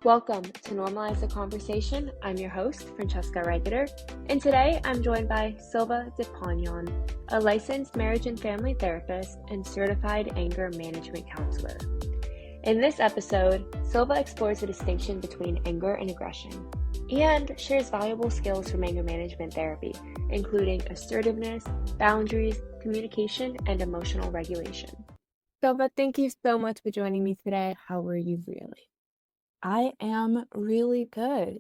Welcome to Normalize the Conversation. I'm your host, Francesca Regator, and today I'm joined by Silva Depanian, a licensed marriage and family therapist and certified anger management counselor. In this episode, Silva explores the distinction between anger and aggression and shares valuable skills from anger management therapy, including assertiveness, boundaries, communication, and emotional regulation. Silva, thank you so much for joining me today. How are you really? I am really good.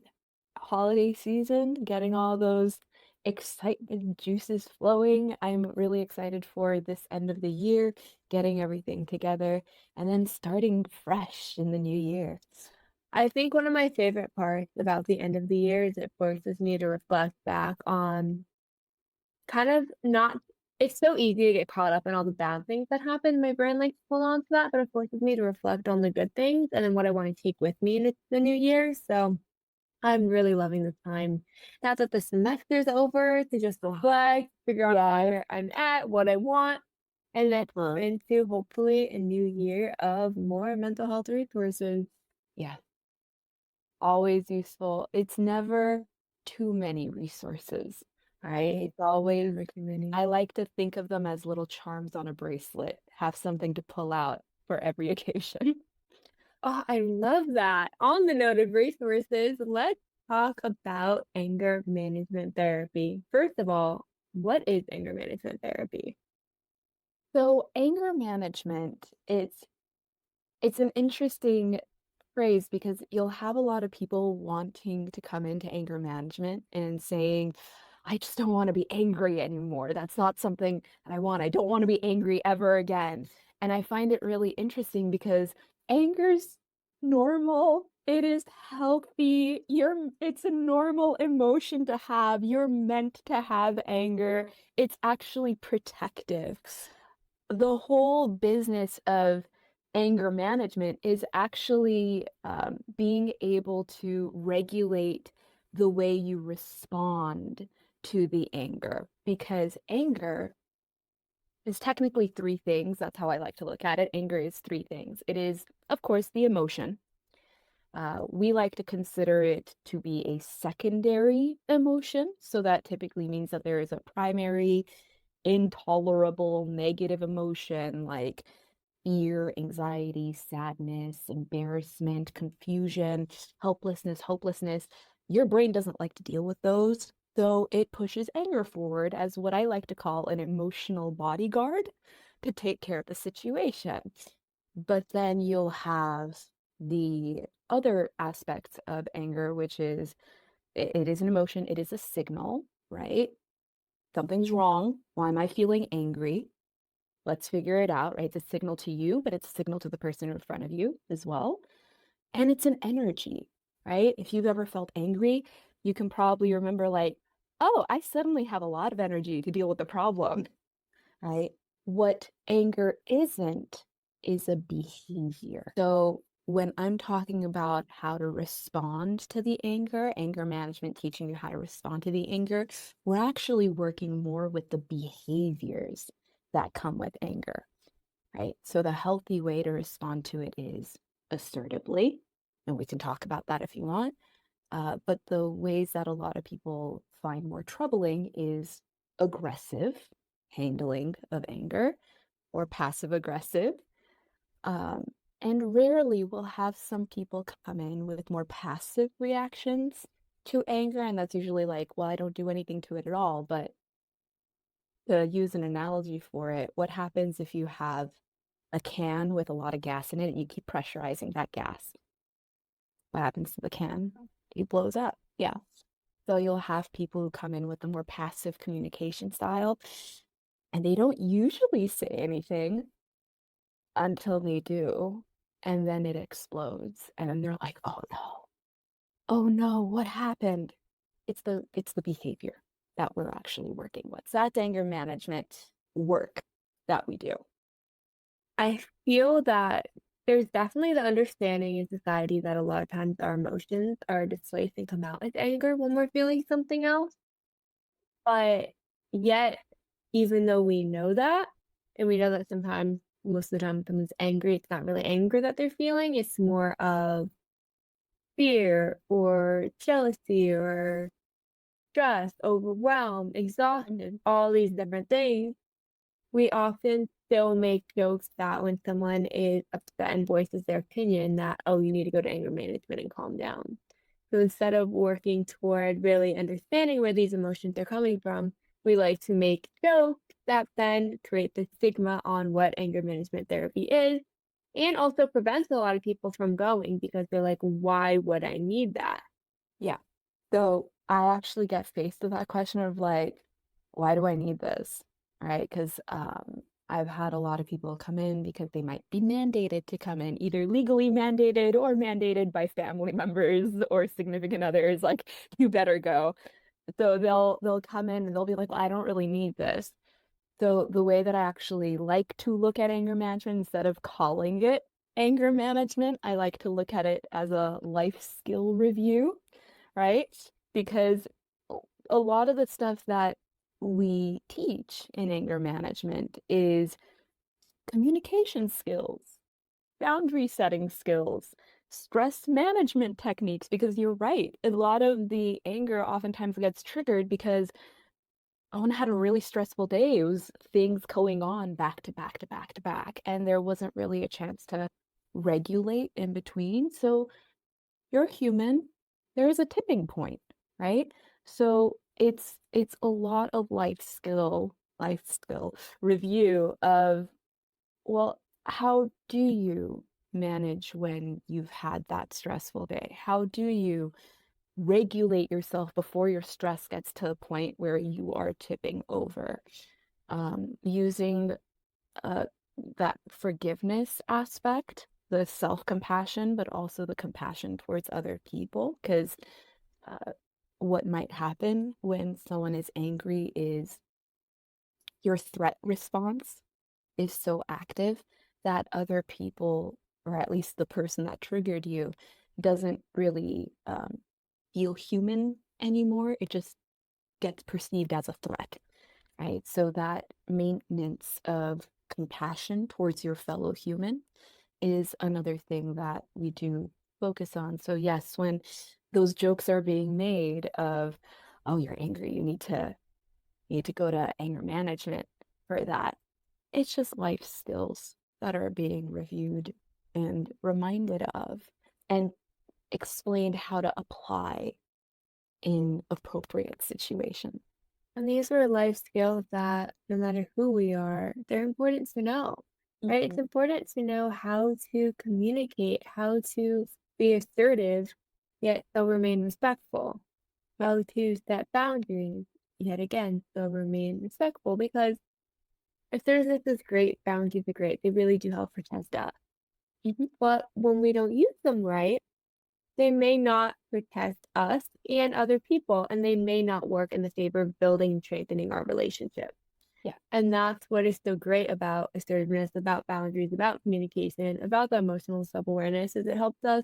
Holiday season, getting all those excitement juices flowing. I'm really excited for this end of the year, getting everything together, and then starting fresh in the new year. I think one of my favorite parts about the end of the year is it forces me to reflect back on kind of not it's so easy to get caught up in all the bad things that happen. My brain likes to hold on to that, but it forces me to reflect on the good things and then what I want to take with me into the new year. So I'm really loving the time now that the semester's over to just reflect, figure out where I'm at, what I want, and then into hopefully a new year of more mental health resources. Yeah, always useful. It's never too many resources, right? It's always, Never too many. I like to think of them as little charms on a bracelet, have something to pull out for every occasion. Oh, I love that. On the note of resources, let's talk about anger management therapy. First of all, what is anger management therapy? So anger management, it's an interesting phrase because you'll have a lot of people wanting to come into anger management and saying, I just don't want to be angry anymore. That's not something that I want. I don't want to be angry ever again. And I find it really interesting because anger's normal. It is healthy. It's a normal emotion to have. You're meant to have anger. It's actually protective. The whole business of anger management is actually being able to regulate the way you respond to the anger, because anger is technically three things. That's how I like to look at it. Anger is three things. It is, of course, the emotion. We like to consider it to be a secondary emotion. So that typically means that there is a primary, intolerable negative emotion like fear, anxiety, sadness, embarrassment, confusion, helplessness, hopelessness. Your brain doesn't like to deal with those. So it pushes anger forward as what I like to call an emotional bodyguard to take care of the situation. But then you'll have the other aspects of anger, which is it is an emotion, it is a signal, right? Something's wrong. Why am I feeling angry? Let's figure it out, right? It's a signal to you, but it's a signal to the person in front of you as well. And it's an energy, right? If you've ever felt angry, you can probably remember, like, oh, I suddenly have a lot of energy to deal with the problem, right? What anger isn't is a behavior. So when I'm talking about how to respond to the anger management, teaching you how to respond to the anger, we're actually working more with the behaviors that come with anger, right? So the healthy way to respond to it is assertively, and we can talk about that if you want. But the ways that a lot of people find more troubling is aggressive handling of anger or passive aggressive. Um, and rarely will have some people come in with more passive reactions to anger. And that's usually like, well, I don't do anything to it at all. But to use an analogy for it, what happens if you have a can with a lot of gas in it and you keep pressurizing that gas? What happens to the can? It blows up. Yeah. So you'll have people who come in with a more passive communication style, and they don't usually say anything until they do, and then it explodes, and then they're like, "Oh no. Oh no, what happened?" It's the behavior that we're actually working with. So that's anger management work that we do. I feel that there's definitely the understanding in society that a lot of times our emotions are displaced and come out as anger when we're feeling something else. But yet, even though we know that, and we know that sometimes, most of the time, when someone's angry, it's not really anger that they're feeling, it's more of fear or jealousy or stress, overwhelmed, exhausted, all these different things, we often still make jokes that when someone is upset and voices their opinion that, oh, you need to go to anger management and calm down. So instead of working toward really understanding where these emotions are coming from, we like to make jokes that then create the stigma on what anger management therapy is and also prevents a lot of people from going because they're like, why would I need that? Yeah. So I actually get faced with that question of like, why do I need this? Right? Because I've had a lot of people come in because they might be mandated to come in, either legally mandated or mandated by family members or significant others, like, you better go. So they'll come in and they'll be like, well, I don't really need this. So the way that I actually like to look at anger management, instead of calling it anger management, I like to look at it as a life skill review, right? Because a lot of the stuff that we teach in anger management is communication skills, boundary setting skills, stress management techniques, because you're right. A lot of the anger oftentimes gets triggered because Owen had a really stressful day. It was things going on back to back to back to back, and there wasn't really a chance to regulate in between. So you're human. There is a tipping point, right? So it's a lot of life skill review of, well, how do you manage when you've had that stressful day? How do you regulate yourself before your stress gets to a point where you are tipping over? Using uh, that forgiveness aspect, the self-compassion, but also the compassion towards other people. Because uh, what might happen when someone is angry is your threat response is so active that other people, or at least the person that triggered you, doesn't really feel human anymore. It just gets perceived as a threat, right? So that maintenance of compassion towards your fellow human is another thing that we do focus on. So yes, when those jokes are being made of, oh, you're angry, you need to go to anger management for that. It's just life skills that are being reviewed and reminded of and explained how to apply in appropriate situations. And these are life skills that no matter who we are, they're important to know, right? It's Mhm. important to know how to communicate, how to be assertive, yet still remain respectful, how to set boundaries, yet again, still remain respectful. Because assertiveness is great, boundaries are great. They really do help protect us. Mhm. But when we don't use them right, they may not protect us and other people, and they may not work in the favor of building and strengthening our relationship. Yeah. And that's what is so great about assertiveness, about boundaries, about communication, about the emotional self-awareness, is it helps us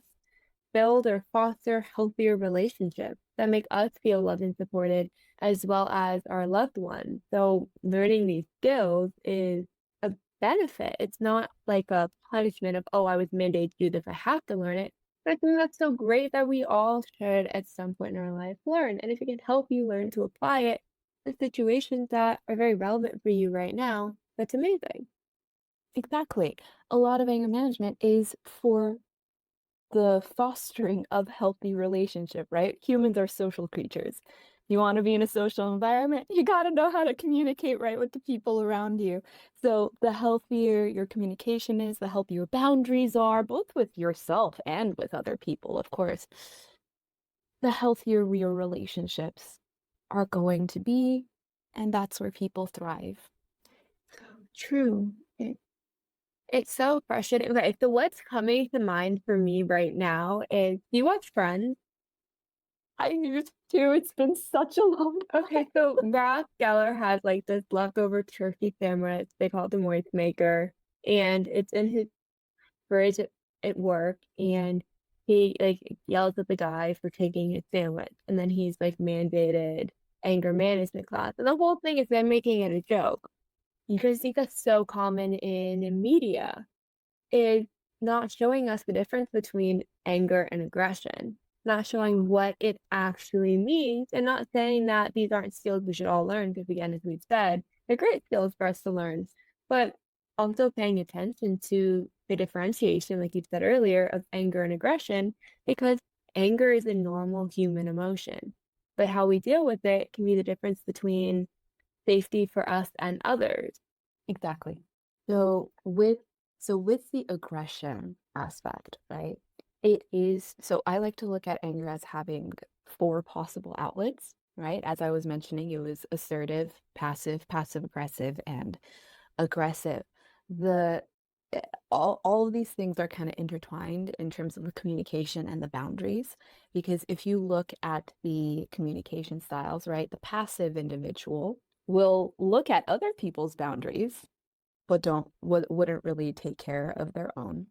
build or foster healthier relationships that make us feel loved and supported as well as our loved ones. So learning these skills is a benefit. It's not like a punishment of, oh, I was mandated to do this, I have to learn it. But I think that's so great that we all should at some point in our life learn. And if it can help you learn to apply it to situations that are very relevant for you right now, that's amazing. Exactly. A lot of anger management is for the fostering of healthy relationship, right? Humans are social creatures. You want to be in a social environment, you got to know how to communicate right with the people around you. So, the healthier your communication is, the healthier boundaries are, both with yourself and with other people, of course, the healthier your relationships are going to be. And that's where people thrive. True. It's so frustrating. Okay, so what's coming to mind for me right now is, do you watch Friends? I used to. It's been such a long time. Okay, so Ross Geller has like this leftover turkey sandwich. They call it the moist maker, and it's in his fridge at work. And he like yells at the guy for taking his sandwich, and then he's like mandated anger management class, and the whole thing is them making it a joke because I think that's so common in media is not showing us the difference between anger and aggression. not showing what it actually means, and not saying that these aren't skills we should all learn, because again, as we've said, they're great skills for us to learn, but also paying attention to the differentiation, like you said earlier, of anger and aggression, because anger is a normal human emotion, but how we deal with it can be the difference between safety for us and others. Exactly. So with with the aggression aspect, right? It is so I like to look at anger as having four possible outlets, right? As I was mentioning, it was assertive, passive, passive aggressive, and aggressive. The eh, all of these things are kind of intertwined in terms of the communication and the boundaries, because if you look at the communication styles, right, the passive individual will look at other people's boundaries but wouldn't really take care of their own.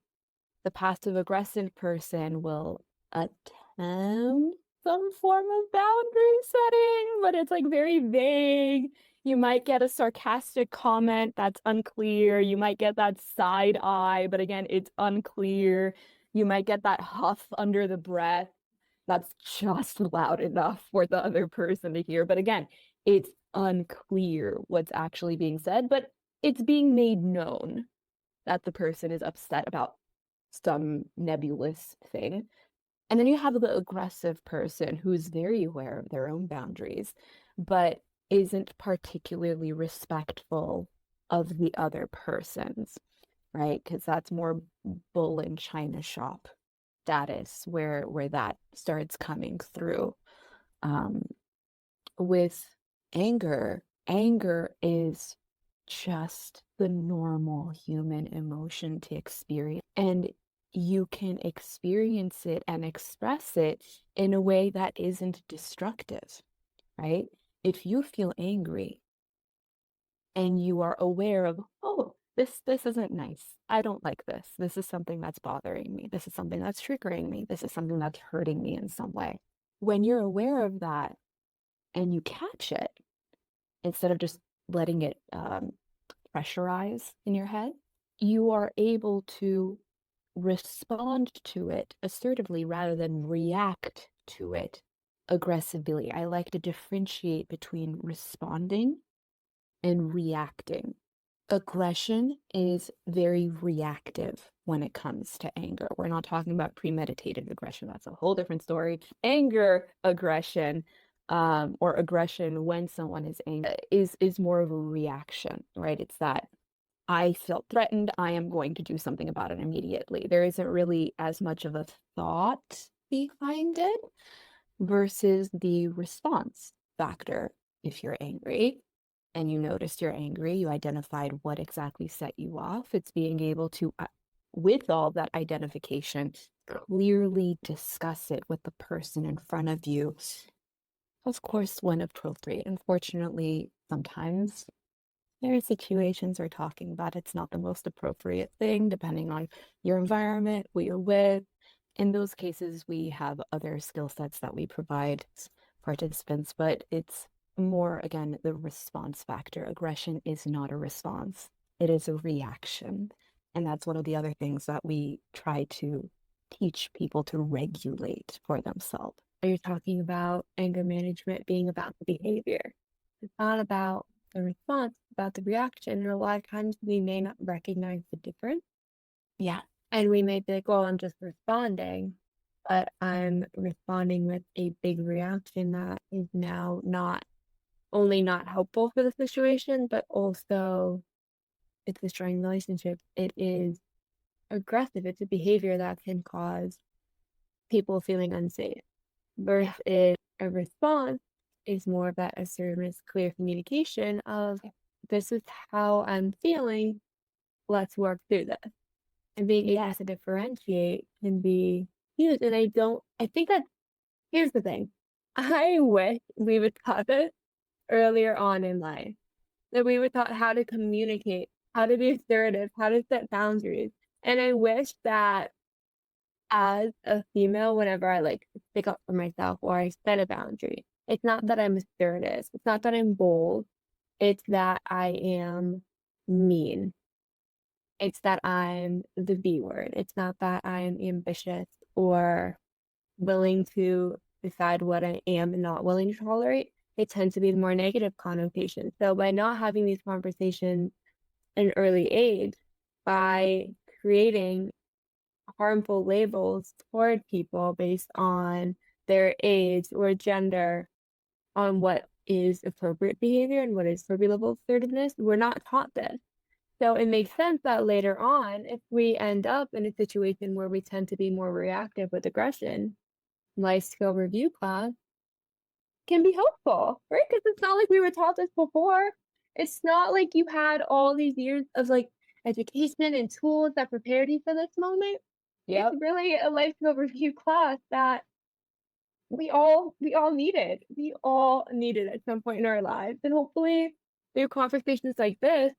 The passive aggressive person will attempt some form of boundary setting, but it's like very vague. You might get a sarcastic comment that's unclear. You might get that side eye, but again, it's unclear. You might get that huff under the breath that's just loud enough for the other person to hear. But again, it's unclear what's actually being said, but it's being made known that the person is upset about some nebulous thing. And then you have the aggressive person who's very aware of their own boundaries, but isn't particularly respectful of the other person's, right? Because that's more bull in China shop status where that starts coming through. Um, with anger is just the normal human emotion to experience. And you can experience it and express it in a way that isn't destructive, right? If you feel angry and you are aware of, oh, this isn't nice. I don't like this. This is something that's bothering me. This is something that's triggering me. This is something that's hurting me in some way. When you're aware of that and you catch it, instead of just letting it pressurize in your head, you are able to respond to it assertively rather than react to it aggressively. I like to differentiate between responding and reacting. Aggression is very reactive when it comes to anger. We're not talking about premeditated aggression. That's a whole different story. Anger aggression, or aggression when someone is angry is more of a reaction, right? It's that I felt threatened. I am going to do something about it immediately. There isn't really as much of a thought behind it versus the response factor. If you're angry and you noticed you're angry, you identified what exactly set you off. It's being able to, with all that identification, clearly discuss it with the person in front of you. Of course, when appropriate. Unfortunately, sometimes there are situations we're talking about, it's not the most appropriate thing, depending on your environment, who you're with. In those cases, we have other skill sets that we provide participants, but it's more, again, the response factor. Aggression is not a response, it is a reaction. And that's one of the other things that we try to teach people to regulate for themselves. You're talking about anger management being about the behavior. It's not about the response, it's about the reaction. And a lot of times we may not recognize the difference. Yeah. And we may be like, well, I'm just responding, but I'm responding with a big reaction that is now not only not helpful for the situation, but also it's destroying relationships. It is aggressive. It's a behavior that can cause people feeling unsafe. Yeah. Versus a response is more of that assertiveness, clear communication of this is how I'm feeling. Let's work through this. And being able to differentiate can be huge. And I think that here's the thing. I wish we would taught this earlier on in life, that we were taught how to communicate, how to be assertive, how to set boundaries. And I wish that as a female, whenever I like stick up for myself or I set a boundary, it's not that I'm assertive, it's not that I'm bold, it's that I am mean. It's that I'm the B word. It's not that I'm ambitious or willing to decide what I am and not willing to tolerate, it tends to be the more negative connotation. So by not having these conversations at an early age, by creating harmful labels toward people based on their age or gender, on what is appropriate behavior and what is appropriate level of assertiveness, we're not taught this. So it makes sense that later on, if we end up in a situation where we tend to be more reactive with aggression, life skill review class can be helpful, right? Because it's not like we were taught this before. It's not like you had all these years of like education and tools that prepared you for this moment. It's Yep. really a life skill review class that we all needed. We all needed at some point in our lives. And hopefully through conversations like this,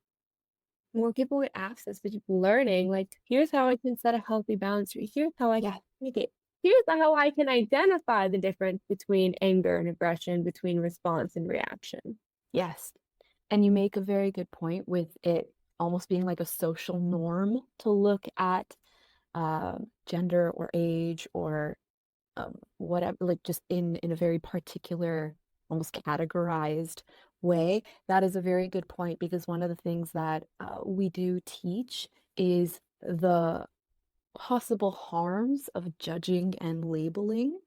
more people get access to just learning, like, here's how I can set a healthy boundary. Here's how I can Yeah. communicate. Here's how I can identify the difference between anger and aggression, between response and reaction. Yes. And you make a very good point with it almost being like a social norm to look at gender or age or whatever, like just in a very particular, almost categorized way. That is a very good point because one of the things that we do teach is the possible harms of judging and labeling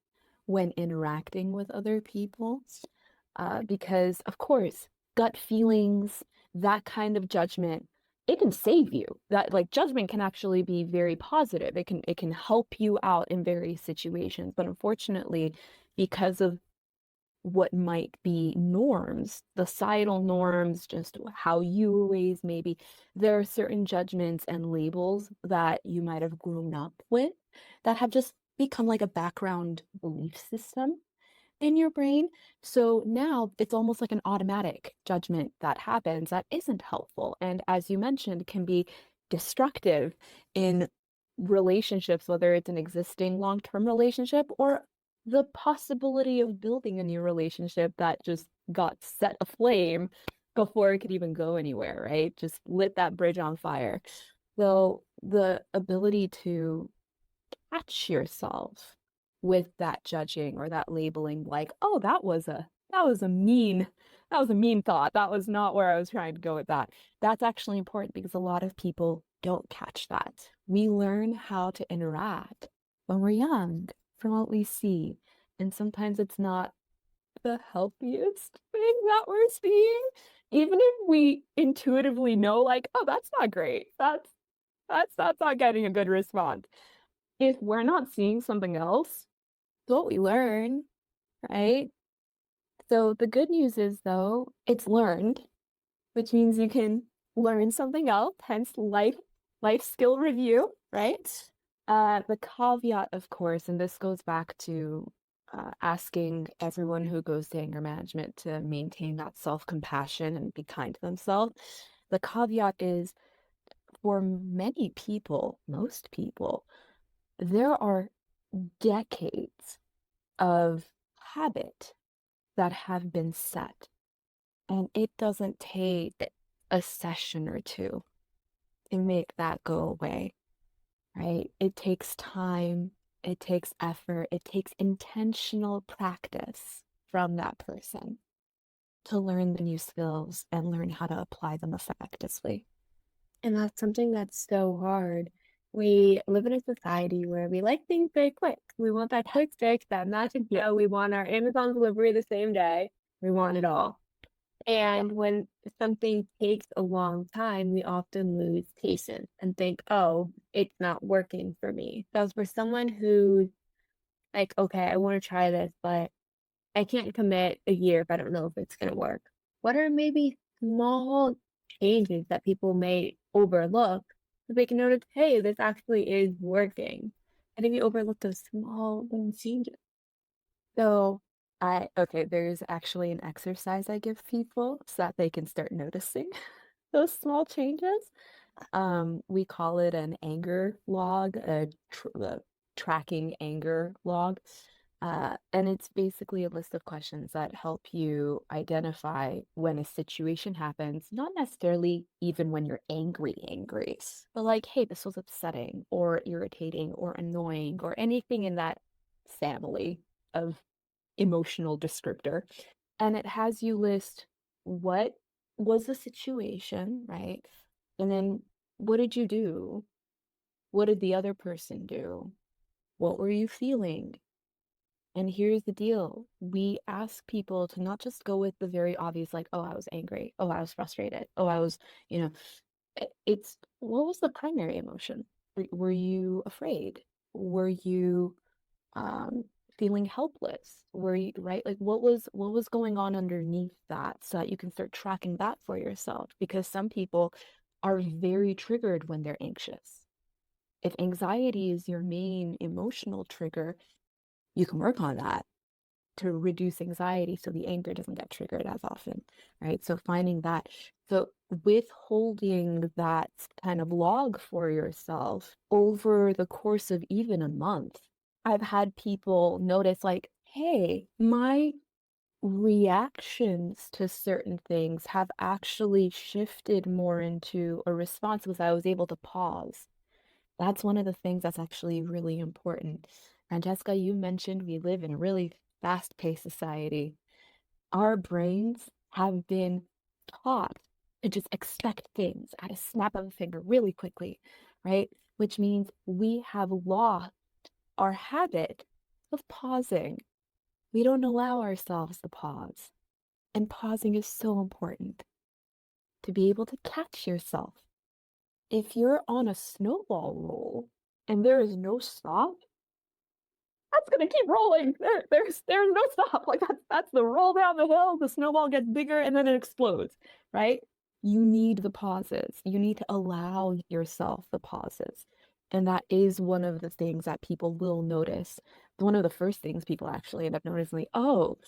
when interacting with other people. Because, of course, gut feelings, that kind of judgment, it can save you. That like judgment can actually be very positive. It can help you out in various situations. But unfortunately, because of what might be norms, societal norms, just how you were raised, maybe there are certain judgments and labels that you might have grown up with that have just become like a background belief system in your brain. So now it's almost like an automatic judgment that happens that isn't helpful. And as you mentioned, can be destructive in relationships, whether it's an existing long term relationship or the possibility of building a new relationship that just got set aflame before it could even go anywhere, right? Just lit that bridge on fire. So the ability to catch yourself with that judging or that labeling like, oh, that was a mean thought. That was not where I was trying to go with that. That's actually important because a lot of people don't catch that. We learn how to interact when we're young from what we see. And sometimes it's not the healthiest thing that we're seeing. Even if we intuitively know, like, oh, that's not great. That's not getting a good response if we're not seeing something else, it's what we learn, right? So the good news is though, it's learned, which means you can learn something else, hence life skill review, right? The caveat, of course, and this goes back to asking everyone who goes to anger management to maintain that self-compassion and be kind to themselves. The caveat is for many people, most people, there are decades of habit that have been set. And it doesn't take a session or two to make that go away, right? It takes time, it takes effort, it takes intentional practice from that person to learn the new skills and learn how to apply them effectively. And that's something that's so hard. We live in a society where we like things very quick. We want that quick fix, that magic Yeah. we want our Amazon delivery the same day. We want it all. Yeah. And when something takes a long time, we often lose patience and think, oh, it's not working for me. So for someone who's like, okay, I want to try this, but I can't commit a year if I don't know if it's going to work. What are maybe small changes that people may overlook so they can notice, hey, this actually is working? I think we overlook those small little changes. So okay, there's actually an exercise I give people so that they can start noticing those small changes. We call it an anger log, a tracking anger log. And it's basically a list of questions that help you identify when a situation happens, not necessarily even when you're angry, but like, hey, this was upsetting or irritating or annoying or anything in that family of emotional descriptor, and it has you list what was the situation, right? And then what did you do? What did the other person do? What were you feeling? And here's the deal. We ask people to not just go with the very obvious, like, oh, I was angry. Oh, I was frustrated. Oh, I was, you know, it's what was the primary emotion? Were you afraid? Were you um feeling helpless? Were you right? Like what was going on underneath that so that you can start tracking that for yourself? Because some people are very triggered when they're anxious. If anxiety is your main emotional trigger, you can work on that to reduce anxiety so the anger doesn't get triggered as often, right? So finding that, so withholding that kind of log for yourself over the course of even a month, I've had people notice, like, hey, my reactions to certain things have actually shifted more into a response because I was able to pause. That's one of the things that's actually really important. And Jessica, you mentioned we live in a really fast-paced society. Our brains have been taught to just expect things at a snap of a finger really quickly, right? Which means we have lost our habit of pausing. We don't allow ourselves to pause. And pausing is so important to be able to catch yourself. If you're on a snowball roll and there is no stop, that's gonna keep rolling. There's no stop. Like that's the roll down the hill, the snowball gets bigger and then it explodes, right? You need the pauses. You need to allow yourself the pauses. And that is one of the things that people will notice. One of the first things people actually end up noticing, like, oh,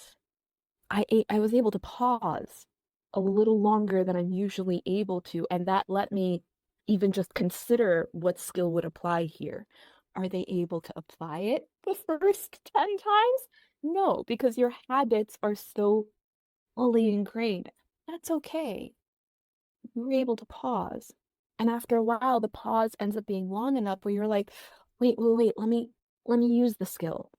I was able to pause a little longer than I'm usually able to, and that let me even just consider what skill would apply here. Are they able to apply it the first 10 times? No, because your habits are so fully ingrained. That's okay. You were able to pause. And after a while, the pause ends up being long enough where you're like, wait, let me use the skill.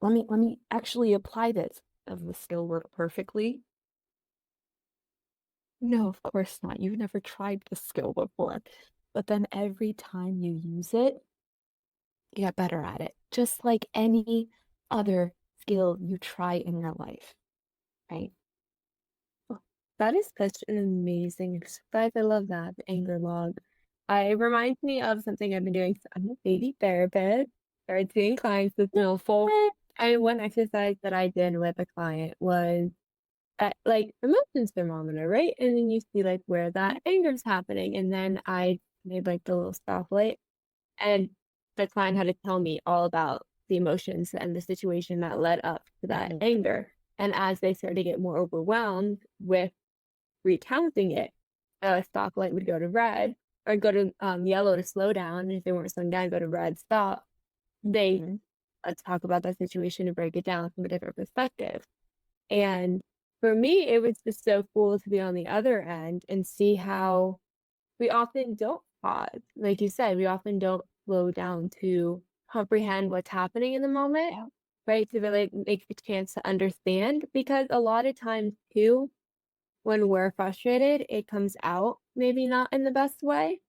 Let me actually apply this. Does the skill work perfectly? No, of course not. You've never tried the skill before. But then every time you use it, you get better at it. Just like any other skill you try in your life, right? Oh, that is such an amazing exercise. I love that, the anger log. It reminds me of something I've been doing. So I'm a baby therapist, started seeing clients with no full. And one exercise that I did with a client was like emotions thermometer, right? And then you see like where that anger is happening. And then I made like the little stoplight, and the client had to tell me all about the emotions and the situation that led up to that anger. And as they started to get more overwhelmed with recounting it, a stoplight would go to red or go to yellow to slow down. And if they weren't slowing down, go to red, stop. They talk about that situation and break it down from a different perspective. And for me, it was just so cool to be on the other end and see how we often don't pause. Like you said, we often don't slow down to comprehend what's happening in the moment, Yeah. right? To really make the chance to understand. Because a lot of times, too, when we're frustrated, it comes out maybe not in the best way.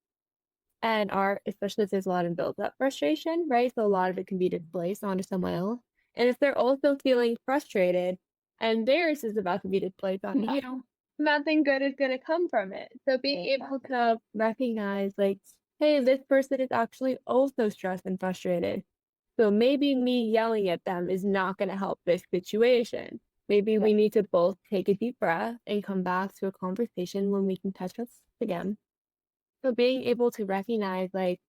And especially if there's a lot of built up frustration, right? So a lot of it can be displaced onto someone else. And if they're also feeling frustrated and theirs is about to be displaced onto you, nothing good is going to come from it. So being able to recognize, like, hey, this person is actually also stressed and frustrated. So maybe me yelling at them is not going to help this situation. Maybe Yeah. we need to both take a deep breath and come back to a conversation when we can touch us again. So being able to recognize, like,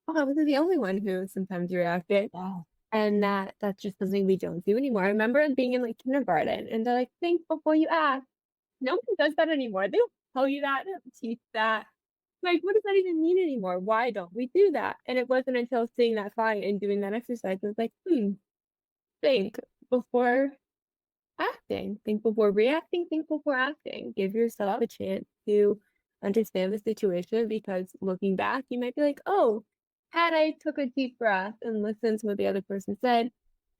oh, I wasn't the only one who sometimes reacted, Yeah. and that's just something we don't do anymore. I remember being in, like, kindergarten, and they're like, "Think before you act." No one does that anymore. They don't tell you that, they don't teach that. Like, what does that even mean anymore? Why don't we do that? And it wasn't until seeing that fight and doing that exercise, I was like, think before acting. Think before reacting, think before acting. Give yourself a chance to understand the situation because looking back, you might be like, oh, had I took a deep breath and listened to what the other person said,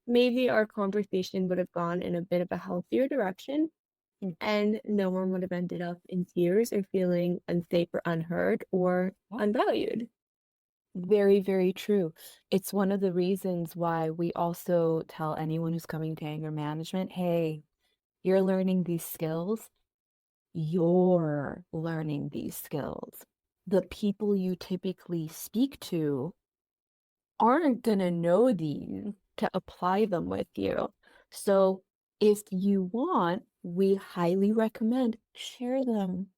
maybe our conversation would have gone in a bit of a healthier direction Mm, and no one would have ended up in tears or feeling unsafe or unheard or yeah. unvalued. Very, very true. It's one of the reasons why we also tell anyone who's coming to anger management, hey, you're learning these skills. You're learning these skills. The people you typically speak to aren't going to know these to apply them with you. So if you want, we highly recommend share them.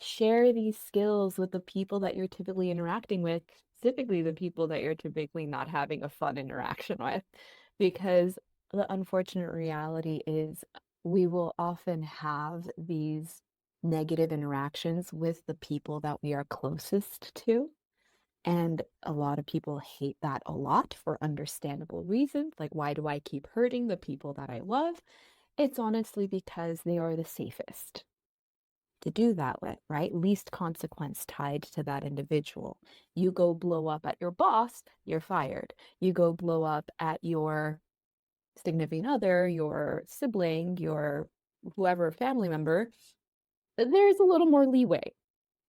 Share these skills with the people that you're typically interacting with, specifically the people that you're typically not having a fun interaction with. Because the unfortunate reality is we will often have these negative interactions with the people that we are closest to. And a lot of people hate that a lot for understandable reasons. Like, why do I keep hurting the people that I love? It's honestly because they are the safest to do that with, right? Least consequence tied to that individual. You go blow up at your boss, you're fired. You go blow up at your significant other, your sibling, your whoever family member, there's a little more leeway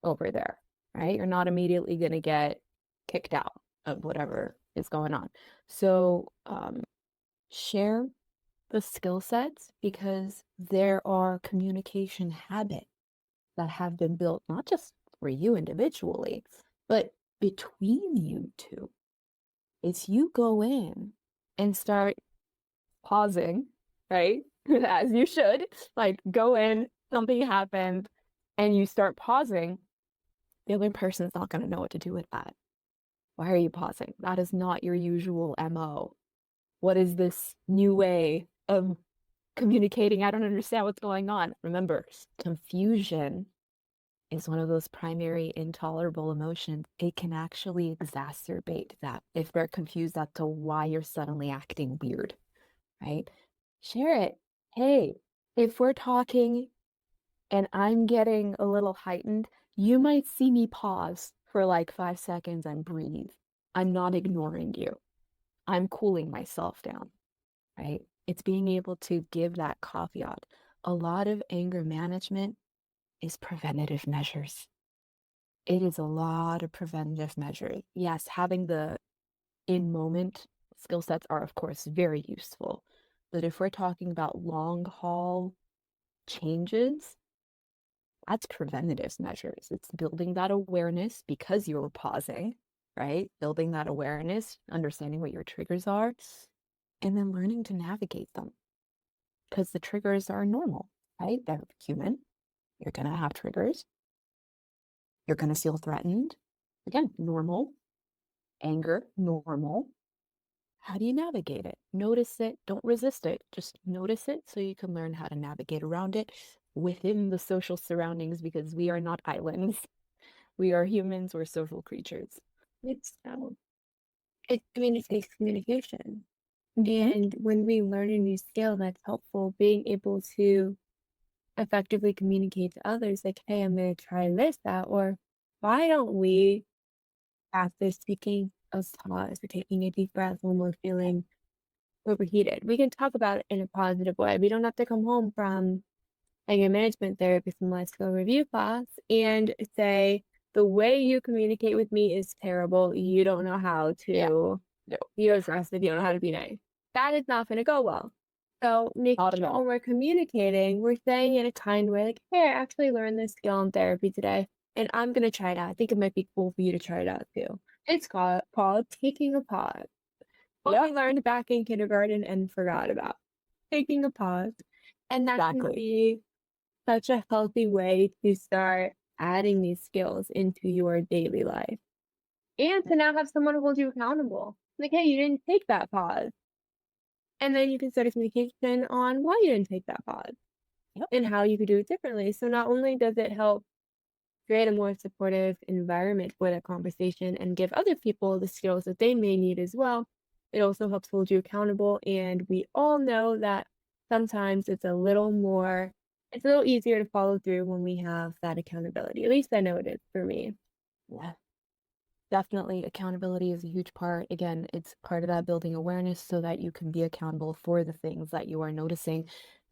over there, right? You're not immediately going to get kicked out of whatever is going on. So, share the skill sets because there are communication habits that have been built not just for you individually, but between you two. If you go in and start pausing, right? As you should, like go in, something happened, and you start pausing, the other person's not going to know what to do with that. Why are you pausing? That is not your usual MO. What is this new way of communicating? I don't understand what's going on. Remember, confusion is one of those primary intolerable emotions. It can actually exacerbate that if they're confused as to why you're suddenly acting weird, right? Share it. Hey, if we're talking and I'm getting a little heightened, you might see me pause for like 5 seconds and breathe. I'm not ignoring you. I'm cooling myself down, right? It's being able to give that caveat. A lot of anger management is preventative measures. It is a lot of preventative measures. Yes, having the in moment skill sets are, of course, very useful. But if we're talking about long haul changes, that's preventative measures. It's building that awareness because you're pausing, right? Building that awareness, understanding what your triggers are, and then learning to navigate them because the triggers are normal, right? They're human. You're going to have triggers. You're going to feel threatened. Again, normal. Anger, normal. How do you navigate it? Notice it. Don't resist it. Just notice it so you can learn how to navigate around it within the social surroundings because we are not islands. We are humans. We're social creatures. It's it communicates communication. Mm-hmm. And when we learn a new skill that's helpful, being able to effectively communicate to others, like, hey, I'm going to try this out, or why don't we practice speaking a pause or taking a deep breath when we're feeling overheated? We can talk about it in a positive way. We don't have to come home from anger management therapy from my skill review class and say, the way you communicate with me is terrible. You don't know how Yeah. to No, be aggressive. You don't know how to be nice. That is not going to go well. So making not at sure when all. we're communicating, we're saying in a kind way, like, hey, I actually learned this skill in therapy today, and I'm going to try it out. I think it might be cool for you to try it out too. It's called taking a pause. What Yeah, we learned back in kindergarten and forgot about. Taking a pause. And that can exactly. be such a healthy way to start adding these skills into your daily life. And to now have someone hold you accountable. Like, hey, you didn't take that pause. And then you can start a communication on why you didn't take that pause Yep. and how you could do it differently. So not only does it help create a more supportive environment for that conversation and give other people the skills that they may need as well, it also helps hold you accountable. And we all know that sometimes it's a little easier to follow through when we have that accountability. At least I know it is for me. Yeah. Definitely, accountability is a huge part. Again, it's part of that building awareness so that you can be accountable for the things that you are noticing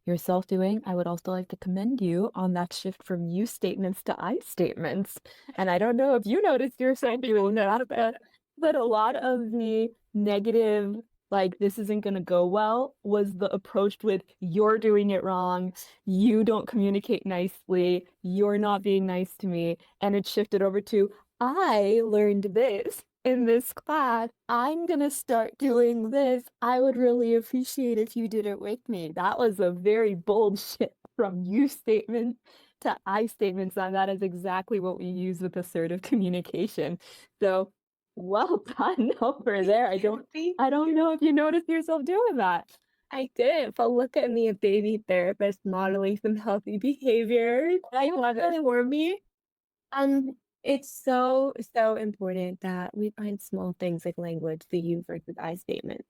yourself doing. I would also like to commend you on that shift from you statements to I statements. And I don't know if you noticed yourself doing that, but a lot of the negative, like, this isn't going to go well, was the approach with, you're doing it wrong, you don't communicate nicely, you're not being nice to me. And it shifted over to, I learned this in this class. I'm gonna start doing this. I would really appreciate if you did it with me. That was a very bold shift from you statements to I statements, and that is exactly what we use with assertive communication. So well done over there. I don't See, I don't know if you noticed yourself doing that. I didn't, but look at me, a baby therapist modeling some healthy behaviors. I love it. Really warm me. It's so, so important that we find small things like language, the you versus I statement.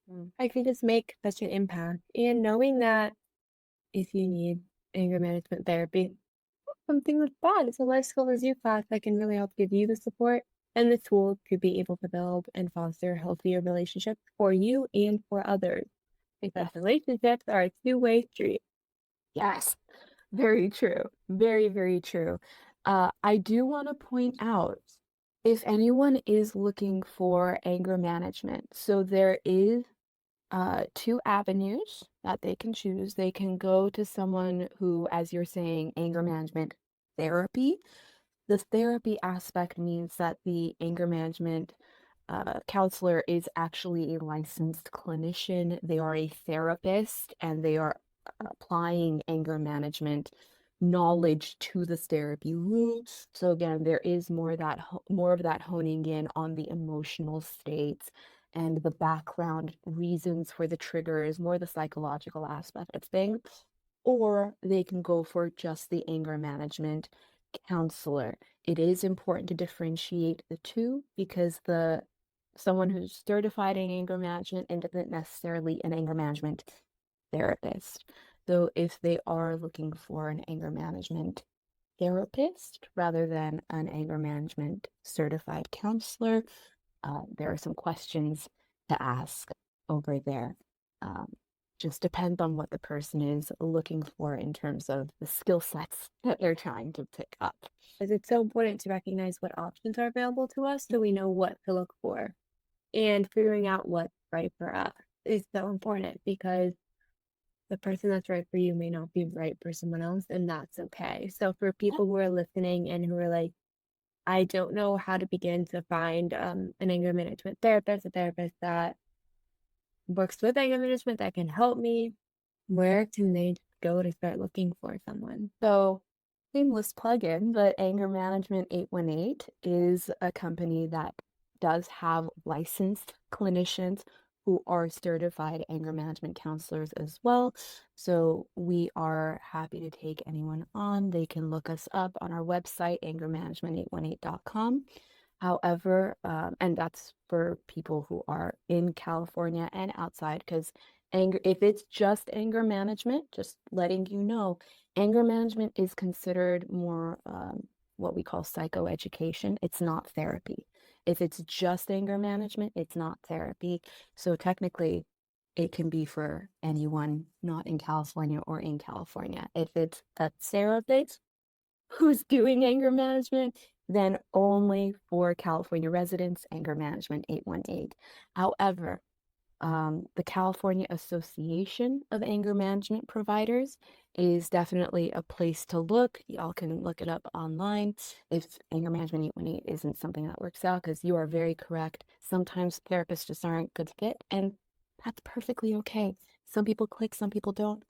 Mm. I can just make such an impact. And knowing that if you need anger management therapy, something like that, it's a life skill review class that can really help give you the support and the tools to be able to build and foster healthier relationships for you and for others. Because Yes. relationships are a two-way street. Yes. Very true. Very, very true. I do want to point out if anyone is looking for anger management, so there is two avenues that they can choose. They can go to someone who, as you're saying, anger management therapy. The therapy aspect means that the anger management counselor is actually a licensed clinician. They are a therapist and they are applying anger management knowledge to the therapy room. So again, there is more of that honing in on the emotional states and the background reasons for the triggers, more the psychological aspect of things. Or they can go for just the anger management counselor. It is important to differentiate the two because the someone who's certified in anger management isn't necessarily an anger management therapist. So if they are looking for an anger management therapist rather than an anger management certified counselor, there are some questions to ask over there. Um, just depends on what the person is looking for in terms of the skill sets that they're trying to pick up. Because it's so important to recognize what options are available to us so we know what to look for. And figuring out what's right for us is so important because the person that's right for you may not be right for someone else, and that's okay. So for people who are listening and who are like, I don't know how to begin to find an anger management therapist, a therapist that works with anger management that can help me, where can they go to start looking for someone? So, shameless plug-in, but Anger Management 818 is a company that does have licensed clinicians who are certified anger management counselors as well. So we are happy to take anyone on. They can look us up on our website, angermanagement818.com. However, and that's for people who are in California and outside, because if it's just anger management, just letting you know, anger management is considered more what we call psychoeducation. It's not therapy. If it's just anger management, it's not therapy. So technically, it can be for anyone not in California or in California. If it's a therapist who's doing anger management, then only for California residents, Anger Management 818. However, the California Association of Anger Management Providers is definitely a place to look. Y'all can look it up online if Anger Management 818 isn't something that works out, because you are very correct. Sometimes therapists just aren't a good fit, and that's perfectly okay. Some people click, some people don't.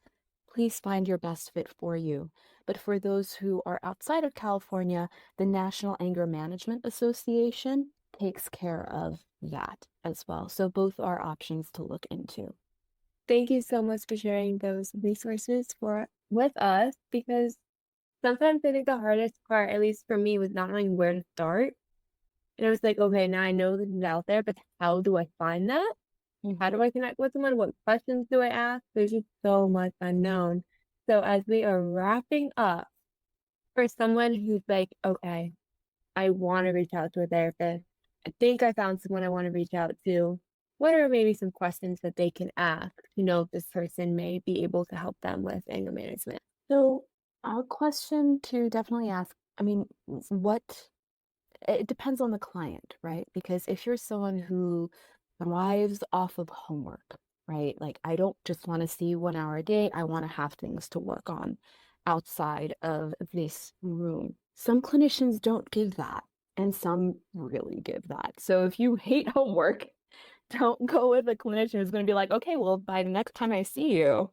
Please find your best fit for you. But for those who are outside of California, the National Anger Management Association takes care of that as well. So both are options to look into. Thank you so much for sharing those resources for with us because sometimes I think the hardest part, at least for me, was not knowing where to start. And I was like, okay, now I know this is out there, but how do I find that? How do I connect with someone? What questions do I ask? There's just so much unknown. So as we are wrapping up, for someone who's like, okay, I want to reach out to a therapist. I think I found someone I want to reach out to. What are maybe some questions that they can ask to know if this person may be able to help them with anger management? So, a question to definitely ask, I mean, what it depends on the client, right? Because if you're someone who thrives off of homework, right? Like, I don't just want to see 1 hour a day, I want to have things to work on outside of this room. Some clinicians don't give that, and some really give that. So, if you hate homework, don't go with a clinician who's going to be like, okay, well, by the next time I see you,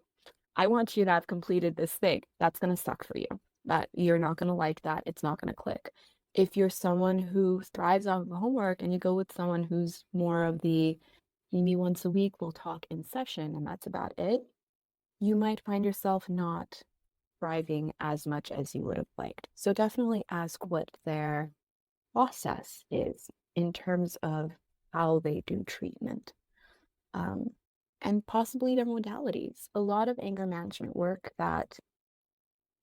I want you to have completed this thing. That's going to suck for you. That you're not going to like that. It's not going to click. If you're someone who thrives on homework and you go with someone who's more of the maybe once a week we'll talk in session and that's about it, you might find yourself not thriving as much as you would have liked. So definitely ask what their process is in terms of how they do treatment. Um, and possibly their modalities. A lot of anger management work that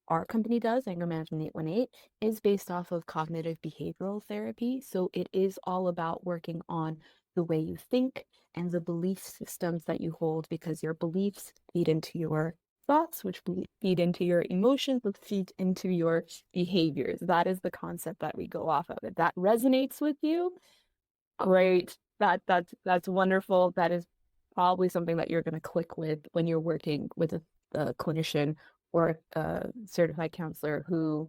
our company does, Anger Management 818, is based off of cognitive behavioral therapy. So it is all about working on the way you think and the belief systems that you hold because your beliefs feed into your thoughts, which feed into your emotions, which feed into your behaviors. That is the concept that we go off of. If that resonates with you, great. That's wonderful. That is probably something that you're going to click with when you're working with a clinician or a certified counselor who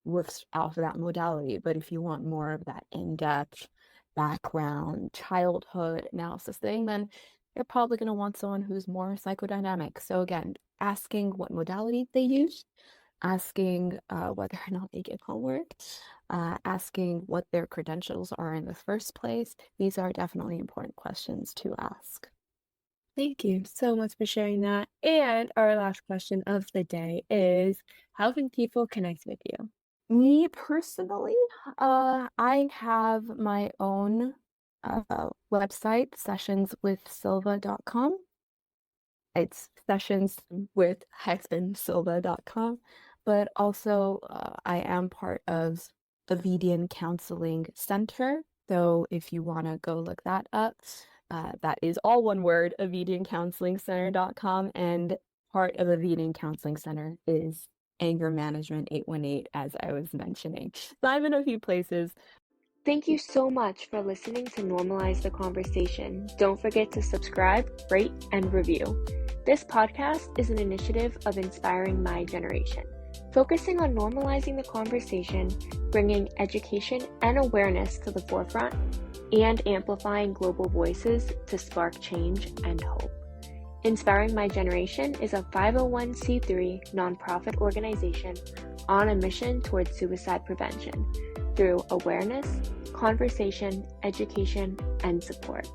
works off of that modality. But if you want more of that in-depth background, childhood analysis thing, then you're probably going to want someone who's more psychodynamic. So again, asking what modality they use, asking whether or not they give homework, asking what their credentials are in the first place. These are definitely important questions to ask. Thank you so much for sharing that. And our last question of the day is, how can people connect with you? Me personally, I have my own website, sessionswithsilva.com. It's sessions with silva.com. But also, I am part of the Vedian Counseling Center. So if you want to go look that up, that is all one word, avediancounselingcenter.com. And part of the Vedian Counseling Center is Anger Management 818, as I was mentioning. So I'm in a few places. Thank you so much for listening to Normalize the Conversation. Don't forget to subscribe, rate, and review. This podcast is an initiative of Inspiring My Generation, focusing on normalizing the conversation, bringing education and awareness to the forefront, and amplifying global voices to spark change and hope. Inspiring My Generation is a 501c3 nonprofit organization on a mission towards suicide prevention through awareness, conversation, education, and support.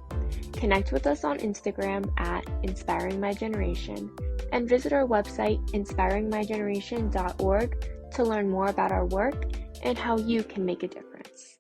Connect with us on Instagram at Inspiring My Generation and visit our website inspiringmygeneration.org to learn more about our work and how you can make a difference.